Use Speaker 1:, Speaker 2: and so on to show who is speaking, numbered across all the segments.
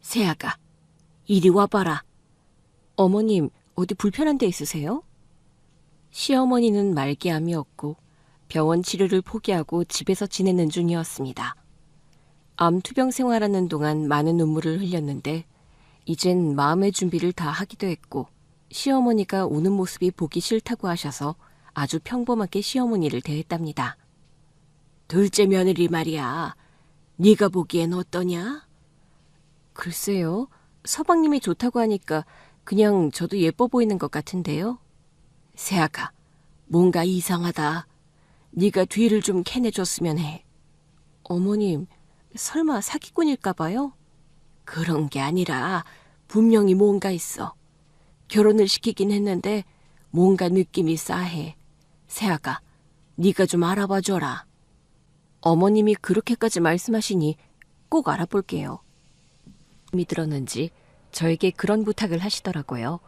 Speaker 1: 세아가, 이리 와봐라. 어머님, 어디 불편한 데 있으세요? 시어머니는 말기암이었고 병원 치료를 포기하고 집에서 지내는 중이었습니다. 암 투병 생활하는 동안 많은 눈물을 흘렸는데 이젠 마음의 준비를 다 하기도 했고 시어머니가 우는 모습이 보기 싫다고 하셔서 아주 평범하게 시어머니를 대했답니다. 둘째 며느리 말이야. 네가 보기엔 어떠냐? 글쎄요. 서방님이 좋다고 하니까 그냥 저도 예뻐 보이는 것 같은데요. 세아가, 뭔가 이상하다. 네가 뒤를 좀 캐내줬으면 해. 어머님, 설마 사기꾼일까 봐요? 그런 게 아니라 분명히 뭔가 있어. 결혼을 시키긴 했는데 뭔가 느낌이 싸해. 세아가, 네가 좀 알아봐 줘라. 어머님이 그렇게까지 말씀하시니 꼭 알아볼게요. 힘이 들었는지 저에게 그런 부탁을 하시더라고요.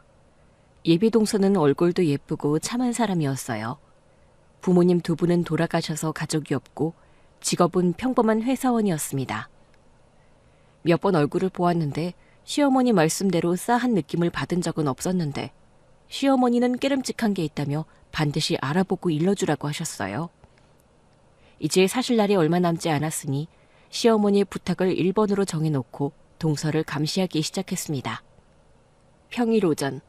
Speaker 1: 예비동서는 얼굴도 예쁘고 참한 사람이었어요. 부모님 두 분은 돌아가셔서 가족이 없고 직업은 평범한 회사원이었습니다. 몇 번 얼굴을 보았는데 시어머니 말씀대로 싸한 느낌을 받은 적은 없었는데 시어머니는 깨름직한 게 있다며 반드시 알아보고 일러주라고 하셨어요. 이제 사실 날이 얼마 남지 않았으니 시어머니의 부탁을 1번으로 정해놓고 동서를 감시하기 시작했습니다. 평일 오전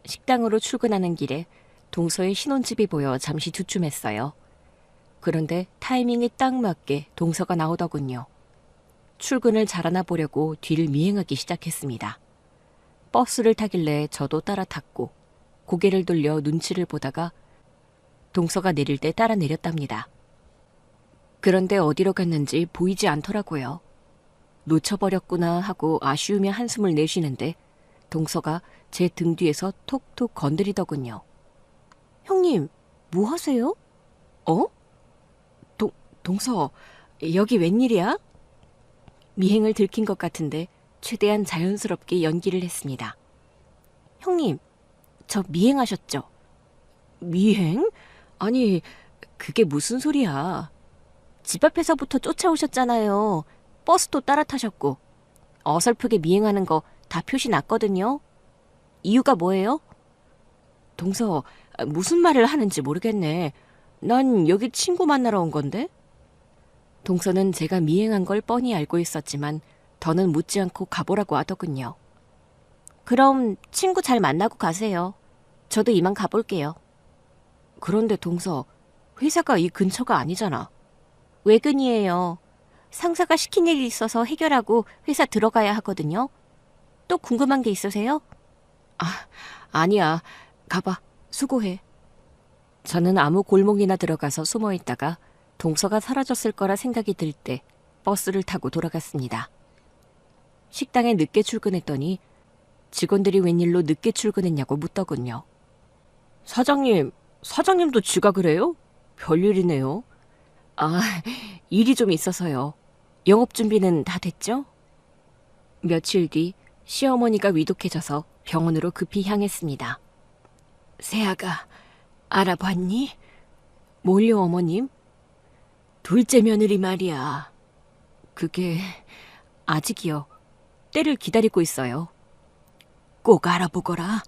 Speaker 1: 식당으로 출근하는 길에 동서의 신혼집이 보여 잠시 주춤했어요. 그런데 타이밍이 딱 맞게 동서가 나오더군요. 출근을 잘하나 보려고 뒤를 미행하기 시작했습니다. 버스를 타길래 저도 따라 탔고 고개를 돌려 눈치를 보다가 동서가 내릴 때 따라 내렸답니다. 그런데 어디로 갔는지 보이지 않더라고요. 놓쳐버렸구나 하고 아쉬우며 한숨을 내쉬는데 동서가 제 등 뒤에서 톡톡 건드리더군요. 형님, 뭐 하세요? 어? 동서, 여기 웬일이야? 미행을 들킨 것 같은데 최대한 자연스럽게 연기를 했습니다. 형님, 저 미행하셨죠? 미행? 아니, 그게 무슨 소리야. 집 앞에서부터 쫓아오셨잖아요. 버스도 따라 타셨고. 어설프게 미행하는 거 다 표시 났거든요. 이유가 뭐예요? 동서, 무슨 말을 하는지 모르겠네. 난 여기 친구 만나러 온 건데? 동서는 제가 미행한 걸 뻔히 알고 있었지만 더는 묻지 않고 가보라고 하더군요. 그럼 친구 잘 만나고 가세요. 저도 이만 가볼게요. 그런데 동서, 회사가 이 근처가 아니잖아. 외근이에요. 상사가 시킨 일이 있어서 해결하고 회사 들어가야 하거든요. 또 궁금한 게 있으세요? 아니야. 가봐. 수고해. 저는 아무 골목이나 들어가서 숨어 있다가 동서가 사라졌을 거라 생각이 들 때 버스를 타고 돌아갔습니다. 식당에 늦게 출근했더니 직원들이 웬일로 늦게 출근했냐고 묻더군요. 사장님도 지각을 해요? 별일이네요. 일이 좀 있어서요. 영업 준비는 다 됐죠? 며칠 뒤 시어머니가 위독해져서 병원으로 급히 향했습니다. 세아가, 알아봤니? 뭘요, 어머님? 둘째 며느리 말이야. 그게 아직이요. 때를 기다리고 있어요. 꼭 알아보거라.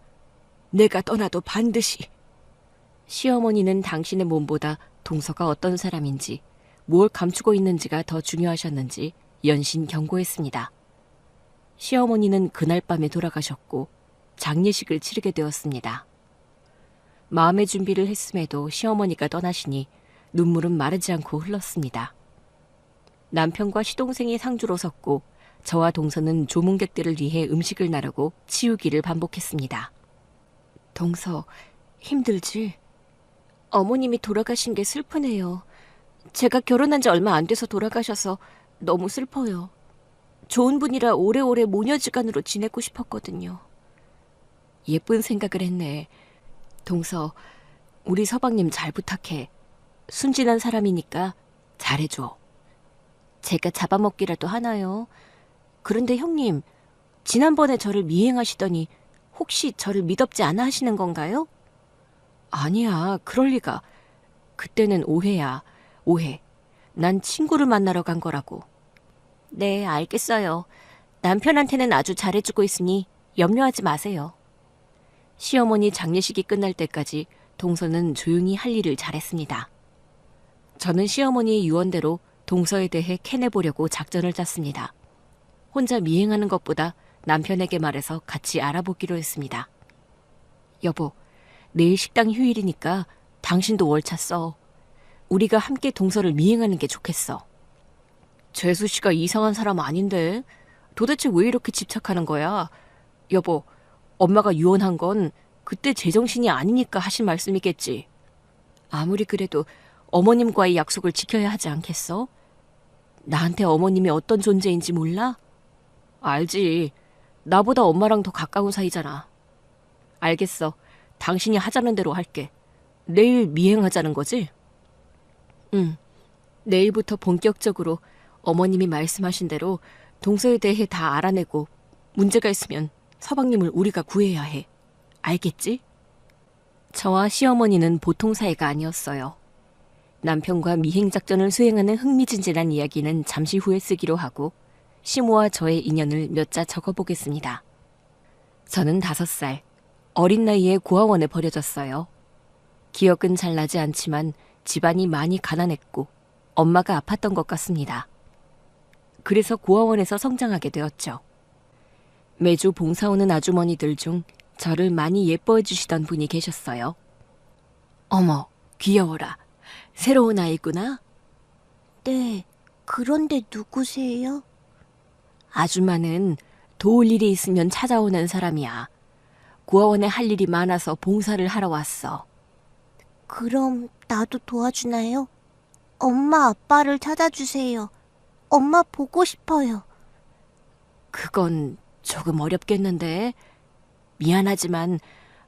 Speaker 1: 내가 떠나도 반드시. 시어머니는 당신의 몸보다 동서가 어떤 사람인지, 뭘 감추고 있는지가 더 중요하셨는지 연신 경고했습니다. 시어머니는 그날 밤에 돌아가셨고 장례식을 치르게 되었습니다. 마음의 준비를 했음에도 시어머니가 떠나시니 눈물은 마르지 않고 흘렀습니다. 남편과 시동생이 상주로 섰고 저와 동서는 조문객들을 위해 음식을 나르고 치우기를 반복했습니다. 동서, 힘들지? 어머님이 돌아가신 게 슬프네요. 제가 결혼한 지 얼마 안 돼서 돌아가셔서 너무 슬퍼요. 좋은 분이라 오래오래 모녀지간으로 지내고 싶었거든요. 예쁜 생각을 했네. 동서, 우리 서방님 잘 부탁해. 순진한 사람이니까 잘해줘. 제가 잡아먹기라도 하나요? 그런데 형님, 지난번에 저를 미행하시더니 혹시 저를 미덥지 않아 하시는 건가요? 아니야, 그럴 리가. 그때는 오해야, 오해. 난 친구를 만나러 간 거라고. 네, 알겠어요. 남편한테는 아주 잘해주고 있으니 염려하지 마세요. 시어머니 장례식이 끝날 때까지 동서는 조용히 할 일을 잘했습니다. 저는 시어머니의 유언대로 동서에 대해 캐내보려고 작전을 짰습니다. 혼자 미행하는 것보다 남편에게 말해서 같이 알아보기로 했습니다. 여보, 내일 식당 휴일이니까 당신도 월차 써. 우리가 함께 동서를 미행하는 게 좋겠어. 재수 씨가 이상한 사람 아닌데 도대체 왜 이렇게 집착하는 거야? 여보, 엄마가 유언한 건 그때 제정신이 아니니까 하신 말씀이겠지. 아무리 그래도 어머님과의 약속을 지켜야 하지 않겠어? 나한테 어머님이 어떤 존재인지 몰라? 알지. 나보다 엄마랑 더 가까운 사이잖아. 알겠어. 당신이 하자는 대로 할게. 내일 미행하자는 거지? 응. 내일부터 본격적으로 어머님이 말씀하신 대로 동서에 대해 다 알아내고 문제가 있으면 서방님을 우리가 구해야 해. 알겠지? 저와 시어머니는 보통 사이가 아니었어요. 남편과 미행작전을 수행하는 흥미진진한 이야기는 잠시 후에 쓰기로 하고 시모와 저의 인연을 몇 자 적어보겠습니다. 저는 5살, 어린 나이에 고아원에 버려졌어요. 기억은 잘 나지 않지만 집안이 많이 가난했고 엄마가 아팠던 것 같습니다. 그래서 고아원에서 성장하게 되었죠. 매주 봉사 오는 아주머니들 중 저를 많이 예뻐해 주시던 분이 계셨어요. 어머, 귀여워라. 새로운 아이구나?
Speaker 2: 네, 그런데 누구세요?
Speaker 1: 아줌마는 도울 일이 있으면 찾아오는 사람이야. 고아원에 할 일이 많아서 봉사를 하러 왔어.
Speaker 2: 그럼 나도 도와주나요? 엄마, 아빠를 찾아주세요. 엄마 보고 싶어요.
Speaker 1: 그건 조금 어렵겠는데. 미안하지만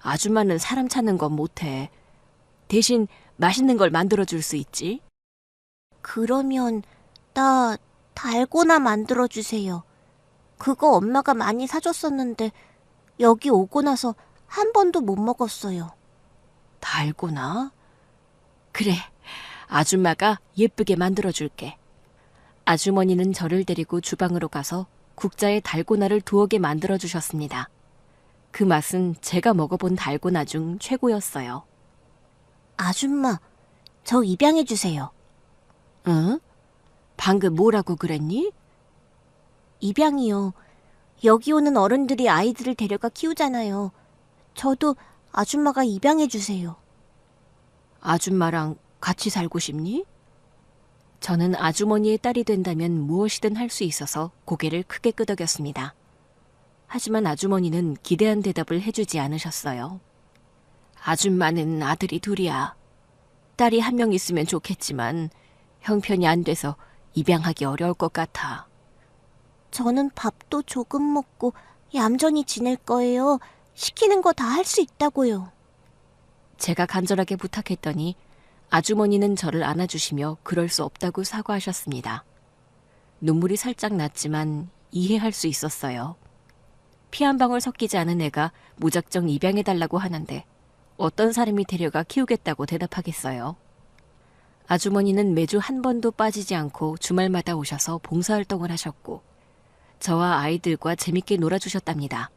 Speaker 1: 아줌마는 사람 찾는 건 못해. 대신 맛있는 걸 만들어줄 수 있지.
Speaker 2: 그러면 나 달고나 만들어주세요. 그거 엄마가 많이 사줬었는데 여기 오고 나서 한 번도 못 먹었어요.
Speaker 1: 달고나? 그래, 아줌마가 예쁘게 만들어줄게. 아주머니는 저를 데리고 주방으로 가서 국자에 달고나를 2개 만들어주셨습니다. 그 맛은 제가 먹어본 달고나 중 최고였어요.
Speaker 2: 아줌마, 저 입양해주세요.
Speaker 1: 응? 방금 뭐라고 그랬니?
Speaker 2: 입양이요. 여기 오는 어른들이 아이들을 데려가 키우잖아요. 저도 아줌마가 입양해주세요.
Speaker 1: 아줌마랑 같이 살고 싶니? 저는 아주머니의 딸이 된다면 무엇이든 할 수 있어서 고개를 크게 끄덕였습니다. 하지만 아주머니는 기대한 대답을 해주지 않으셨어요. 아줌마는 아들이 2이야. 딸이 1명 있으면 좋겠지만 형편이 안 돼서 입양하기 어려울 것 같아.
Speaker 2: 저는 밥도 조금 먹고 얌전히 지낼 거예요. 시키는 거 다 할 수 있다고요.
Speaker 1: 제가 간절하게 부탁했더니 아주머니는 저를 안아주시며 그럴 수 없다고 사과하셨습니다. 눈물이 살짝 났지만 이해할 수 있었어요. 피 한 방울 섞이지 않은 애가 무작정 입양해달라고 하는데 어떤 사람이 데려가 키우겠다고 대답하겠어요. 아주머니는 매주 한 번도 빠지지 않고 주말마다 오셔서 봉사활동을 하셨고 저와 아이들과 재밌게 놀아주셨답니다.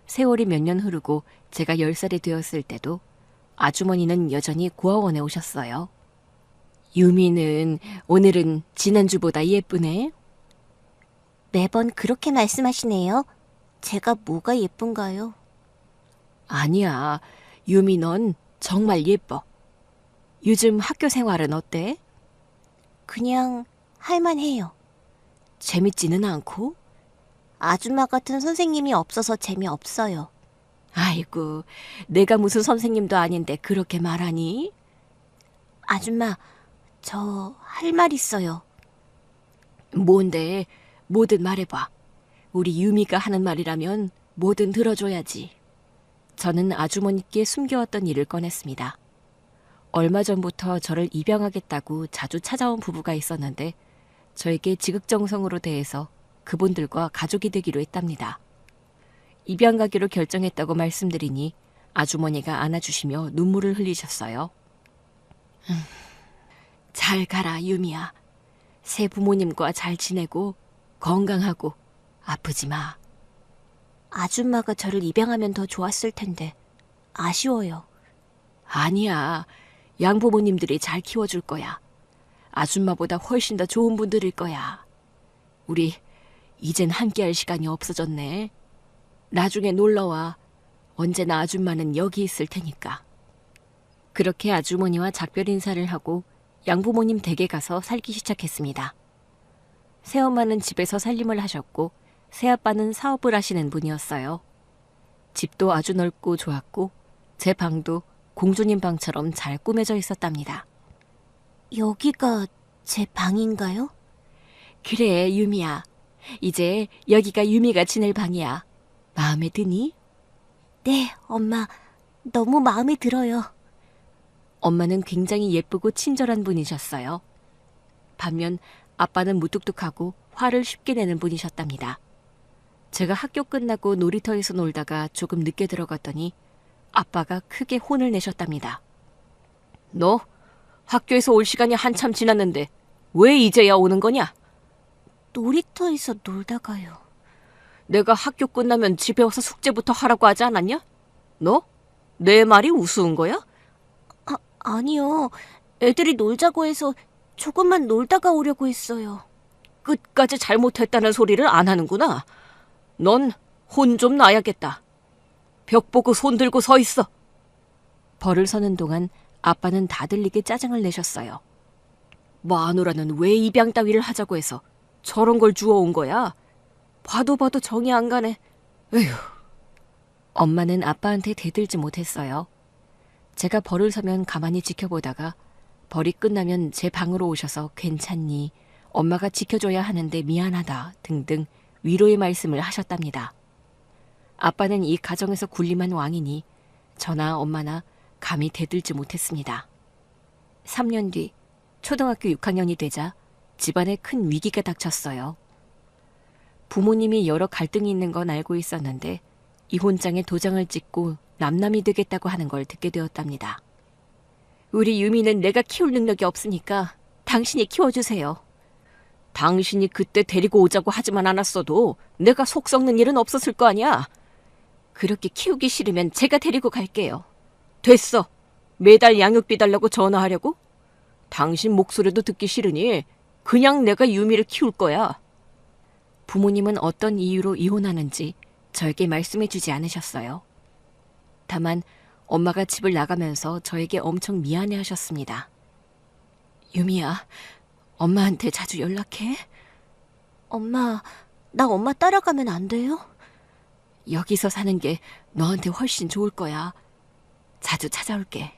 Speaker 1: 세월이 몇 년 흐르고 제가 10살이 되었을 때도 아주머니는 여전히 고아원에 오셨어요. 유미는 오늘은 지난주보다 예쁘네.
Speaker 2: 매번 그렇게 말씀하시네요. 제가 뭐가 예쁜가요?
Speaker 1: 아니야, 유미 넌 정말 예뻐. 요즘 학교 생활은 어때?
Speaker 2: 그냥 할만해요.
Speaker 1: 재밌지는 않고?
Speaker 2: 아줌마 같은 선생님이 없어서 재미없어요.
Speaker 1: 아이고, 내가 무슨 선생님도 아닌데 그렇게 말하니?
Speaker 2: 아줌마, 저 할 말 있어요.
Speaker 1: 뭔데? 뭐든 말해봐. 우리 유미가 하는 말이라면 뭐든 들어줘야지. 저는 아주머니께 숨겨왔던 일을 꺼냈습니다. 얼마 전부터 저를 입양하겠다고 자주 찾아온 부부가 있었는데 저에게 지극정성으로 대해서 그분들과 가족이 되기로 했답니다. 입양 가기로 결정했다고 말씀드리니 아주머니가 안아주시며 눈물을 흘리셨어요. 잘 가라, 유미야. 새 부모님과 잘 지내고 건강하고 아프지 마.
Speaker 2: 아줌마가 저를 입양하면 더 좋았을 텐데 아쉬워요.
Speaker 1: 아니야. 양부모님들이 잘 키워줄 거야. 아줌마보다 훨씬 더 좋은 분들일 거야. 우리 이젠 함께할 시간이 없어졌네. 나중에 놀러와. 언제나 아줌마는 여기 있을 테니까. 그렇게 아주머니와 작별 인사를 하고 양부모님 댁에 가서 살기 시작했습니다. 새엄마는 집에서 살림을 하셨고 새아빠는 사업을 하시는 분이었어요. 집도 아주 넓고 좋았고 제 방도 공주님 방처럼 잘 꾸며져 있었답니다.
Speaker 2: 여기가 제 방인가요?
Speaker 1: 그래, 유미야. 이제 여기가 유미가 지낼 방이야. 마음에 드니?
Speaker 2: 네, 엄마. 너무 마음에 들어요.
Speaker 1: 엄마는 굉장히 예쁘고 친절한 분이셨어요. 반면 아빠는 무뚝뚝하고 화를 쉽게 내는 분이셨답니다. 제가 학교 끝나고 놀이터에서 놀다가 조금 늦게 들어갔더니 아빠가 크게 혼을 내셨답니다. 너 학교에서 올 시간이 한참 지났는데 왜 이제야 오는 거냐?
Speaker 2: 놀이터에서 놀다가요.
Speaker 1: 내가 학교 끝나면 집에 와서 숙제부터 하라고 하지 않았냐? 너? 내 말이 우스운 거야?
Speaker 2: 아니요. 애들이 놀자고 해서 조금만 놀다가 오려고 했어요.
Speaker 1: 끝까지 잘못했다는 소리를 안 하는구나. 넌 혼 좀 놔야겠다. 벽 보고 손 들고 서 있어. 벌을 서는 동안 아빠는 다들리게 짜증을 내셨어요. 마누라는 왜 입양 따위를 하자고 해서 저런 걸 주워온 거야? 봐도 정이 안 가네. 에휴. 엄마는 아빠한테 대들지 못했어요. 제가 벌을 서면 가만히 지켜보다가 벌이 끝나면 제 방으로 오셔서 괜찮니? 엄마가 지켜줘야 하는데 미안하다 등등 위로의 말씀을 하셨답니다. 아빠는 이 가정에서 군림한 왕이니 저나 엄마나 감히 대들지 못했습니다. 3년 뒤 초등학교 6학년이 되자 집안에 큰 위기가 닥쳤어요. 부모님이 여러 갈등이 있는 건 알고 있었는데 이혼장에 도장을 찍고 남남이 되겠다고 하는 걸 듣게 되었답니다. 우리 유미는 내가 키울 능력이 없으니까 당신이 키워주세요. 당신이 그때 데리고 오자고 하지만 않았어도 내가 속 썩는 일은 없었을 거 아니야. 그렇게 키우기 싫으면 제가 데리고 갈게요. 됐어. 매달 양육비 달라고 전화하려고? 당신 목소리도 듣기 싫으니 그냥 내가 유미를 키울 거야. 부모님은 어떤 이유로 이혼하는지 저에게 말씀해 주지 않으셨어요. 다만 엄마가 집을 나가면서 저에게 엄청 미안해 하셨습니다. 유미야, 엄마한테 자주 연락해?
Speaker 2: 엄마, 나 엄마 따라가면 안 돼요?
Speaker 1: 여기서 사는 게 너한테 훨씬 좋을 거야. 자주 찾아올게.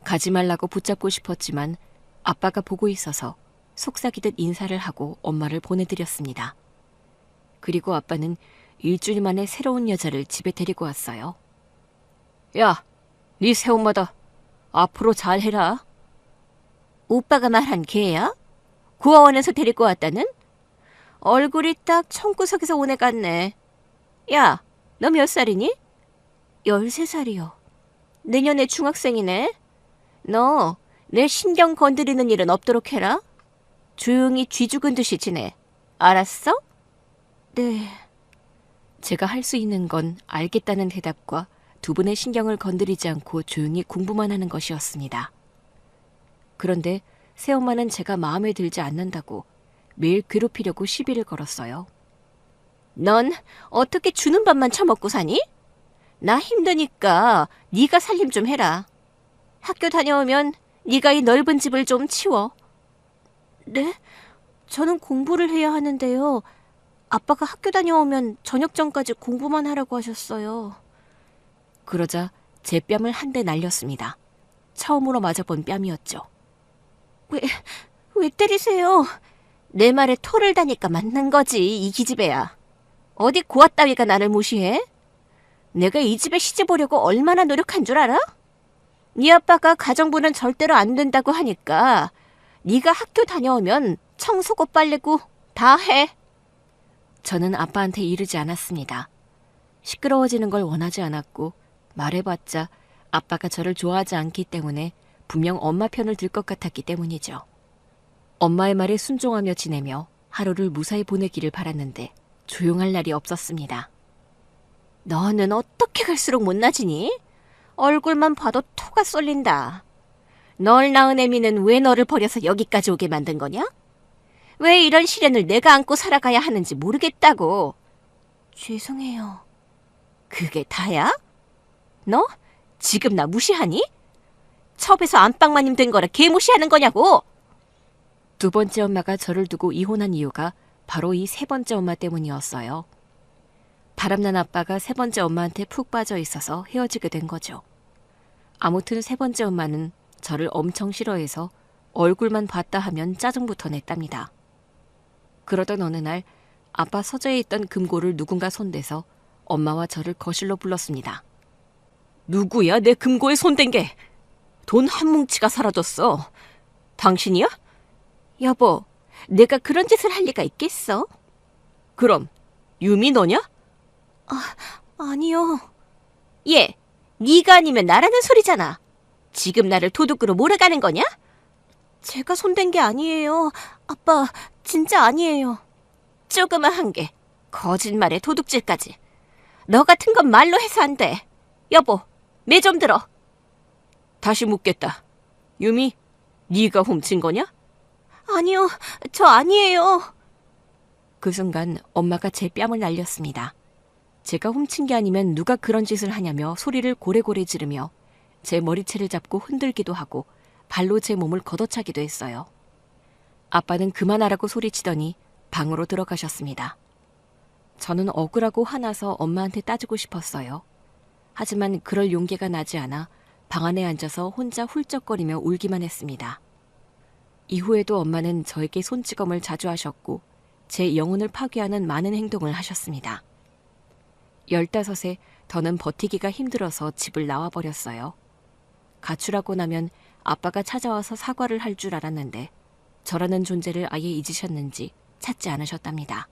Speaker 1: 가지 말라고 붙잡고 싶었지만 아빠가 보고 있어서 속삭이듯 인사를 하고 엄마를 보내드렸습니다. 그리고 아빠는 일주일 만에 새로운 여자를 집에 데리고 왔어요. 야, 네 새엄마다. 앞으로 잘해라.
Speaker 2: 오빠가 말한 걔야? 구하원에서 데리고 왔다는? 얼굴이 딱 청구석에서 온 애 같네. 야, 너 몇 살이니? 13살이요. 내년에 중학생이네. 너 내 신경 건드리는 일은 없도록 해라. 조용히 쥐 죽은 듯이 지내. 알았어? 네.
Speaker 1: 제가 할 수 있는 건 알겠다는 대답과 두 분의 신경을 건드리지 않고 조용히 공부만 하는 것이었습니다. 그런데 새엄마는 제가 마음에 들지 않는다고 매일 괴롭히려고 시비를 걸었어요.
Speaker 2: 넌 어떻게 주는 밥만 처먹고 사니? 나 힘드니까 네가 살림 좀 해라. 학교 다녀오면 네가 이 넓은 집을 좀 치워. 네? 저는 공부를 해야 하는데요. 아빠가 학교 다녀오면 저녁 전까지 공부만 하라고 하셨어요.
Speaker 1: 그러자 제 뺨을 한 대 날렸습니다. 처음으로 맞아본 뺨이었죠.
Speaker 2: 왜 때리세요? 내 말에 토를 다니까 맞는 거지, 이 기집애야. 어디 고아 따위가 나를 무시해? 내가 이 집에 시집 오려고 얼마나 노력한 줄 알아? 네 아빠가 가정부는 절대로 안 된다고 하니까 네가 학교 다녀오면 청소고 빨래고 다 해.
Speaker 1: 저는 아빠한테 이르지 않았습니다. 시끄러워지는 걸 원하지 않았고 말해봤자 아빠가 저를 좋아하지 않기 때문에 분명 엄마 편을 들 것 같았기 때문이죠. 엄마의 말에 순종하며 지내며 하루를 무사히 보내기를 바랐는데
Speaker 2: 조용할 날이 없었습니다. 너는 어떻게 갈수록 못나지니? 얼굴만 봐도 토가 쏠린다. 널 낳은 애미는 왜 너를 버려서 여기까지 오게 만든 거냐? 왜 이런 시련을 내가 안고 살아가야 하는지 모르겠다고. 죄송해요. 그게 다야? 너 지금 나 무시하니? 첩에서 안방마님 된 거라 개무시하는 거냐고.
Speaker 1: 두 번째 엄마가 저를 두고 이혼한 이유가 바로 이 세 번째 엄마 때문이었어요. 바람난 아빠가 세 번째 엄마한테 푹 빠져 있어서 헤어지게 된 거죠. 아무튼 세 번째 엄마는 저를 엄청 싫어해서 얼굴만 봤다 하면 짜증부터 냈답니다. 그러던 어느 날 아빠 서재에 있던 금고를 누군가 손대서 엄마와 저를 거실로 불렀습니다.
Speaker 2: 누구야 내 금고에 손댄 게? 돈 한 뭉치가 사라졌어. 당신이야? 여보, 내가 그런 짓을 할 리가 있겠어? 그럼 유미 너냐? 아니요. 얘, 네가 아니면 나라는 소리잖아. 지금 나를 도둑으로 몰아가는 거냐? 제가 손댄 게 아니에요. 아빠, 진짜 아니에요. 조그마한 게 거짓말에 도둑질까지. 너 같은 건 말로 해서 안 돼. 여보, 매 좀 들어. 다시 묻겠다. 유미, 네가 훔친 거냐? 아니요, 저 아니에요.
Speaker 1: 그 순간 엄마가 제 뺨을 날렸습니다. 제가 훔친 게 아니면 누가 그런 짓을 하냐며 소리를 고래고래 지르며 제 머리채를 잡고 흔들기도 하고 발로 제 몸을 걷어차기도 했어요. 아빠는 그만하라고 소리치더니 방으로 들어가셨습니다. 저는 억울하고 화나서 엄마한테 따지고 싶었어요. 하지만 그럴 용기가 나지 않아 방 안에 앉아서 혼자 훌쩍거리며 울기만 했습니다. 이후에도 엄마는 저에게 손찌검을 자주 하셨고 제 영혼을 파괴하는 많은 행동을 하셨습니다. 15에 더는 버티기가 힘들어서 집을 나와버렸어요. 가출하고 나면 아빠가 찾아와서 사과를 할 줄 알았는데 저라는 존재를 아예 잊으셨는지 찾지 않으셨답니다.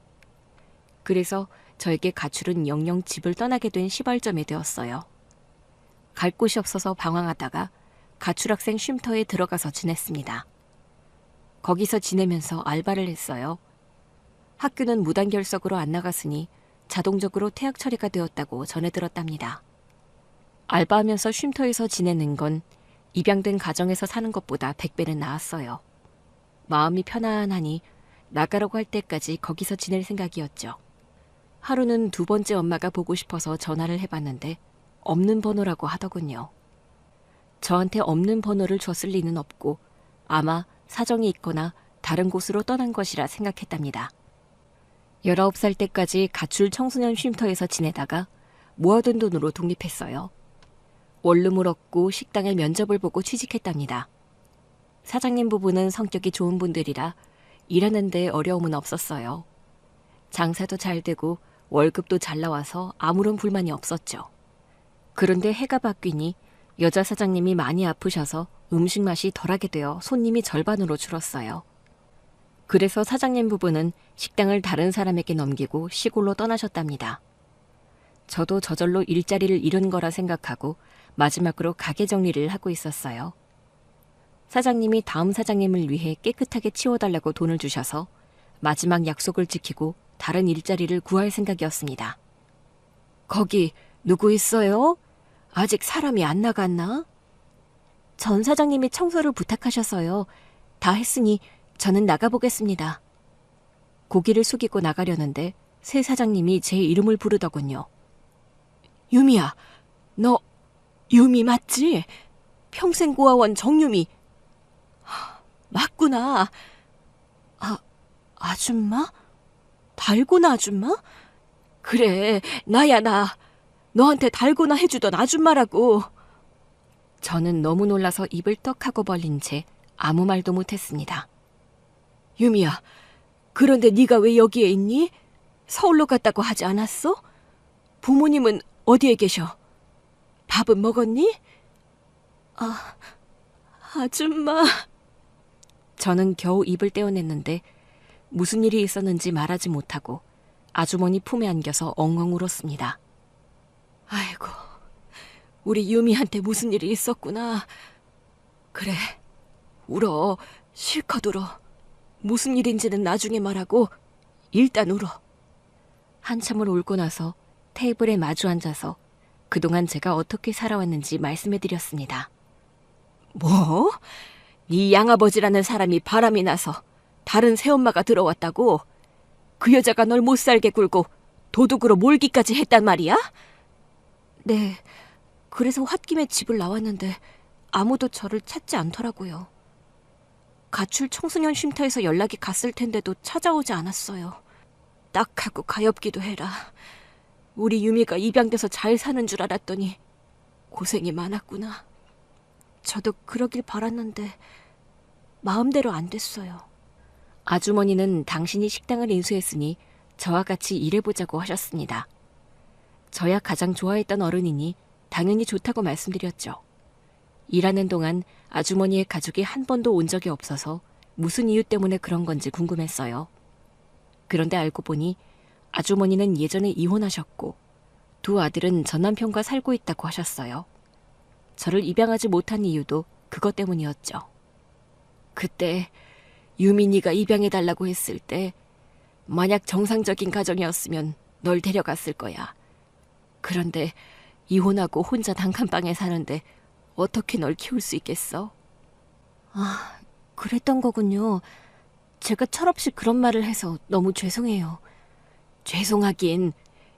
Speaker 1: 그래서 저에게 가출은 영영 집을 떠나게 된 시발점이 되었어요. 갈 곳이 없어서 방황하다가 가출학생 쉼터에 들어가서 지냈습니다. 거기서 지내면서 알바를 했어요. 학교는 무단결석으로 안 나갔으니 자동적으로 퇴학 처리가 되었다고 전해 들었답니다. 알바하면서 쉼터에서 지내는 건 입양된 가정에서 사는 것보다 100배는 나았어요. 마음이 편안하니 나가라고 할 때까지 거기서 지낼 생각이었죠. 하루는 두 번째 엄마가 보고 싶어서 전화를 해봤는데 없는 번호라고 하더군요. 저한테 없는 번호를 줬을 리는 없고 아마 사정이 있거나 다른 곳으로 떠난 것이라 생각했답니다. 19살 때까지 가출 청소년 쉼터에서 지내다가 모아둔 돈으로 독립했어요. 원룸을 얻고 식당에 면접을 보고 취직했답니다. 사장님 부부는 성격이 좋은 분들이라 일하는 데 어려움은 없었어요. 장사도 잘 되고 월급도 잘 나와서 아무런 불만이 없었죠. 그런데 해가 바뀌니 여자 사장님이 많이 아프셔서 음식 맛이 덜하게 되어 손님이 절반으로 줄었어요. 그래서 사장님 부부는 식당을 다른 사람에게 넘기고 시골로 떠나셨답니다. 저도 저절로 일자리를 잃은 거라 생각하고 마지막으로 가게 정리를 하고 있었어요. 사장님이 다음 사장님을 위해 깨끗하게 치워달라고 돈을 주셔서 마지막 약속을 지키고 다른 일자리를 구할 생각이었습니다. 거기 누구 있어요? 아직 사람이 안 나갔나? 전 사장님이 청소를 부탁하셔서요. 다 했으니 저는 나가보겠습니다. 고개를 숙이고 나가려는데 새 사장님이 제 이름을 부르더군요. 유미야, 너 유미 맞지? 평생고아원 정유미. 맞구나. 아줌마? 달고나 아줌마? 그래, 나야 나. 너한테 달고나 해주던 아줌마라고. 저는 너무 놀라서 입을 떡하고 벌린 채 아무 말도 못했습니다. 유미야, 그런데 네가 왜 여기에 있니? 서울로 갔다고 하지 않았어? 부모님은 어디에 계셔? 밥은 먹었니? 아줌마. 저는 겨우 입을 떼어냈는데 무슨 일이 있었는지 말하지 못하고 아주머니 품에 안겨서 엉엉 울었습니다. 아이고, 우리 유미한테 무슨 일이 있었구나. 그래, 울어. 실컷 울어. 무슨 일인지는 나중에 말하고 일단 울어. 한참을 울고 나서 테이블에 마주 앉아서 그동안 제가 어떻게 살아왔는지 말씀해드렸습니다. 뭐? 네 양아버지라는 사람이 바람이 나서 다른 새엄마가 들어왔다고? 그 여자가 널 못살게 굴고 도둑으로 몰기까지 했단 말이야? 네, 그래서 홧김에 집을 나왔는데 아무도 저를 찾지 않더라고요. 가출 청소년 쉼터에서 연락이 갔을 텐데도 찾아오지 않았어요. 딱하고 가엾기도 해라. 우리 유미가 입양돼서 잘 사는 줄 알았더니 고생이 많았구나. 저도 그러길 바랐는데 마음대로 안 됐어요. 아주머니는 당신이 식당을 인수했으니 저와 같이 일해보자고 하셨습니다. 저야 가장 좋아했던 어른이니 당연히 좋다고 말씀드렸죠. 일하는 동안 아주머니의 가족이 한 번도 온 적이 없어서 무슨 이유 때문에 그런 건지 궁금했어요. 그런데 알고 보니 아주머니는 예전에 이혼하셨고 두 아들은 전 남편과 살고 있다고 하셨어요. 저를 입양하지 못한 이유도 그것 때문이었죠. 그때 유민이가 입양해달라고 했을 때 만약 정상적인 가정이었으면 널 데려갔을 거야. 그런데 이혼하고 혼자 단칸방에 사는데 어떻게 널 키울 수 있겠어? 아, 그랬던 거군요. 제가 철없이 그런 말을 해서 너무 죄송해요. 죄송하긴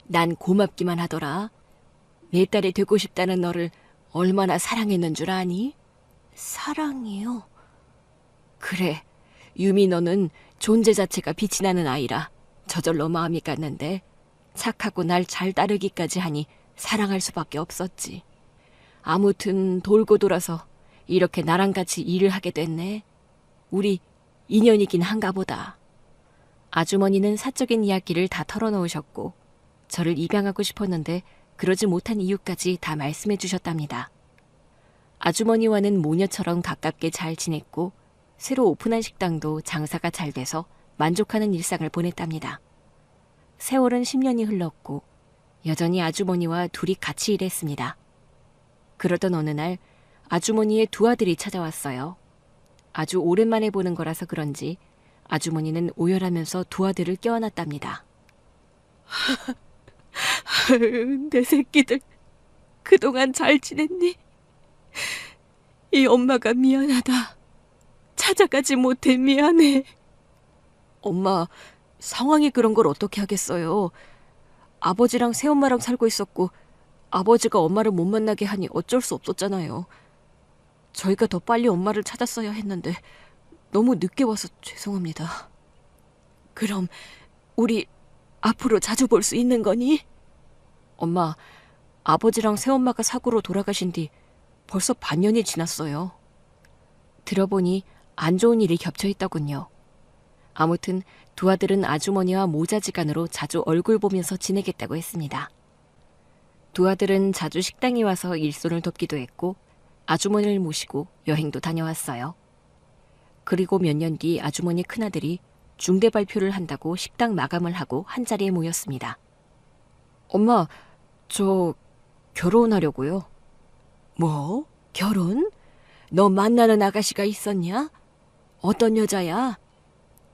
Speaker 1: 난 고맙기만 하더라. 내 딸이 되고 싶다는 너를 얼마나 사랑했는 줄 아니? 사랑이요? 그래, 유미 너는 존재 자체가 빛이 나는 아이라 저절로 마음이 갔는데 착하고 날 잘 따르기까지 하니 사랑할 수밖에 없었지. 아무튼 돌고 돌아서 이렇게 나랑 같이 일을 하게 됐네. 우리 인연이긴 한가 보다. 아주머니는 사적인 이야기를 다 털어놓으셨고 저를 입양하고 싶었는데 그러지 못한 이유까지 다 말씀해 주셨답니다. 아주머니와는 모녀처럼 가깝게 잘 지냈고 새로 오픈한 식당도 장사가 잘 돼서 만족하는 일상을 보냈답니다. 세월은 10년이 흘렀고 여전히 아주머니와 둘이 같이 일했습니다. 그러던 어느 날 아주머니의 두 아들이 찾아왔어요. 아주 오랜만에 보는 거라서 그런지 아주머니는 오열하면서 두 아들을 껴안았답니다. 내 새끼들 그동안 잘 지냈니? 이 엄마가 미안하다. 찾아가지 못해 미안해. 엄마, 상황이 그런 걸 어떻게 하겠어요. 아버지랑 새엄마랑 살고 있었고 아버지가 엄마를 못 만나게 하니 어쩔 수 없었잖아요. 저희가 더 빨리 엄마를 찾았어야 했는데 너무 늦게 와서 죄송합니다. 그럼 우리 앞으로 자주 볼 수 있는 거니? 엄마, 아버지랑 새엄마가 사고로 돌아가신 뒤 벌써 반년이 지났어요. 들어보니 안 좋은 일이 겹쳐 있더군요. 아무튼 두 아들은 아주머니와 모자지간으로 자주 얼굴 보면서 지내겠다고 했습니다. 두 아들은 자주 식당에 와서 일손을 돕기도 했고 아주머니를 모시고 여행도 다녀왔어요. 그리고 몇 년 뒤 아주머니 큰아들이 중대 발표를 한다고 식당 마감을 하고 한자리에 모였습니다. 엄마, 저 결혼하려고요. 뭐? 결혼? 너 만나는 아가씨가 있었냐? 어떤 여자야?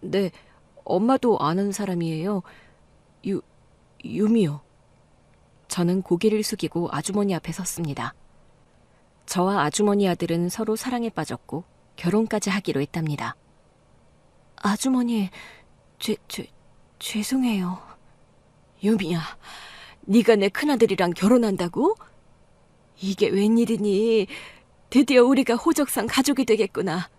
Speaker 1: 네, 엄마도 아는 사람이에요. 유미요. 저는 고개를 숙이고 아주머니 앞에 섰습니다. 저와 아주머니 아들은 서로 사랑에 빠졌고 결혼까지 하기로 했답니다. 아주머니, 죄송해요. 유미야, 네가 내 큰아들이랑 결혼한다고? 이게 웬일이니? 드디어 우리가 호적상 가족이 되겠구나.